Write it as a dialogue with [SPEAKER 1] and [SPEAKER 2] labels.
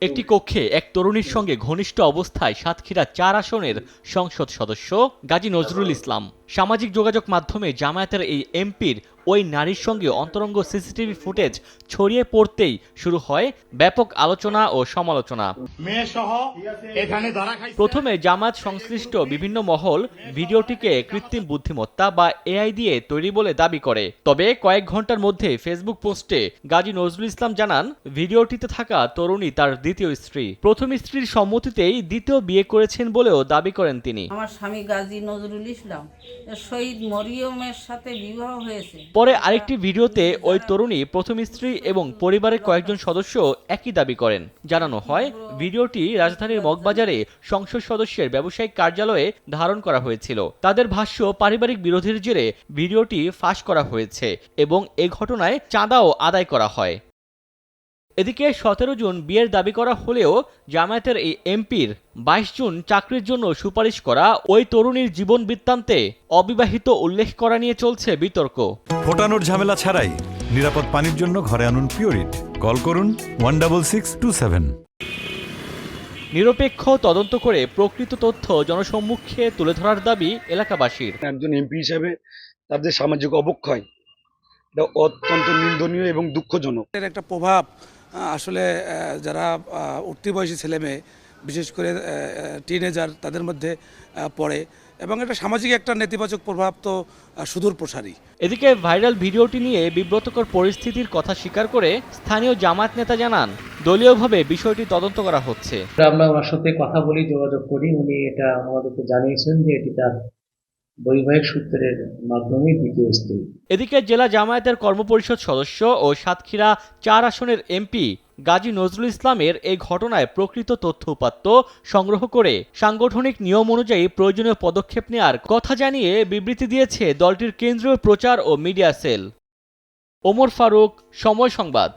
[SPEAKER 1] একটি কক্ষে এক তরুণীর সঙ্গে ঘনিষ্ঠ অবস্থায় সাতক্ষীরা ৪ আসনের সংসদ সদস্য গাজী নজরুল ইসলাম। সামাজিক যোগাযোগ মাধ্যমে জামায়াতের এই এমপির ওই নারীর সঙ্গে অন্তরঙ্গ সিসিটিভি ফুটেজ ছড়িয়ে পড়তেই শুরু হয় ব্যাপক আলোচনা ও সমালোচনা। প্রথমে জামায়াত সংশ্লিষ্ট বিভিন্ন মহল ভিডিওটিকে কৃত্রিম বুদ্ধিমত্তা বা এআই দিয়ে তৈরি বলে দাবি করে। তবে কয়েক ঘন্টার মধ্যে ফেসবুক পোস্টে গাজী নজরুল ইসলাম জানান, ভিডিওটিতে থাকা তরুণী তার দ্বিতীয় স্ত্রী। প্রথম স্ত্রীর সম্মতিতেই দ্বিতীয় বিয়ে করেছেন বলেও দাবি করেন তিনি।
[SPEAKER 2] আমার স্বামী গাজী নজরুল ইসলাম শহীদ মরিয়মের সাথে বিবাহ হয়েছে।
[SPEAKER 1] পরে আরেকটি ভিডিওতে ওই তরুণী প্রথম স্ত্রী এবং পরিবারের কয়েকজন সদস্য একই দাবি করেন। জানানো হয়, ভিডিওটি রাজধানীর মগবাজারে সংসদ সদস্যের ব্যবসায়িক কার্যালয়ে ধারণ করা হয়েছিল। তাদের ভাষ্য, পারিবারিক বিরোধের জেরে ভিডিওটি ফাঁস করা হয়েছে এবং এ ঘটনায় চাঁদাও আদায় করা হয়। এদিকে ১৭ জুন বিয়ের দাবি করা হলেও জামায়াতের এই এমপির ২২ জুন চাকরির জন্য সুপারিশ করা ওই তরুণীর জীবন বৃত্তান্তে অবিবাহিত উল্লেখ করা নিয়ে চলছে বিতর্ক।
[SPEAKER 3] ফোটানোর ঝামেলা ছাড়াই নিরাপদ পানির জন্য ঘরে আনুন পিওরিট। কল করুন 16627।
[SPEAKER 1] নিরপেক্ষ তদন্ত করে প্রকৃত তথ্য জনসম্মুখে তুলে ধরার দাবি এলাকাবাসীর।
[SPEAKER 4] একজন এমপি হিসেবে তাদের সামাজিক অবক্ষয় এটা অত্যন্ত নিন্দনীয় এবং দুঃখজনক।
[SPEAKER 5] এর একটা প্রভাব আসলে যারা উঠতি বয়সী ছেলেমেয়ে, বিশেষ করে টিনেজার, তাদের মধ্যে পড়ে এবং এটা সামাজিক একটা নেতিবাচক প্রভাব তো সুদূর প্রসারী।
[SPEAKER 1] এদিকে ভাইরাল ভিডিওটি নিয়ে বিব্রতকর পরিস্থিতির কথা স্বীকার করে স্থানীয় জামায়াত নেতা জানান, দলীয়ভাবে বিষয়টি তদন্ত করা হচ্ছে।
[SPEAKER 6] আমরা ওনার সাথে কথা বলি, যোগাযোগ করি। উনি এটা আমাদেরকে জানিয়েছেন যে এটি তার বৈবাহিক সূত্রের মাধ্যমে দ্বিতীয় স্ত্রী।
[SPEAKER 1] এদিকে জেলা জামায়াতের কর্মপরিষদ সদস্য ও সাতক্ষীরা ৪ আসনের এমপি গাজী নজরুল ইসলামের এই ঘটনায় প্রকৃত তথ্য উপাত্ত সংগ্রহ করে সাংগঠনিক নিয়ম অনুযায়ী প্রয়োজনীয় পদক্ষেপ নেওয়ার কথা জানিয়ে বিবৃতি দিয়েছে দলটির কেন্দ্রীয় প্রচার ও মিডিয়া সেল। ওমর ফারুক, সময় সংবাদ।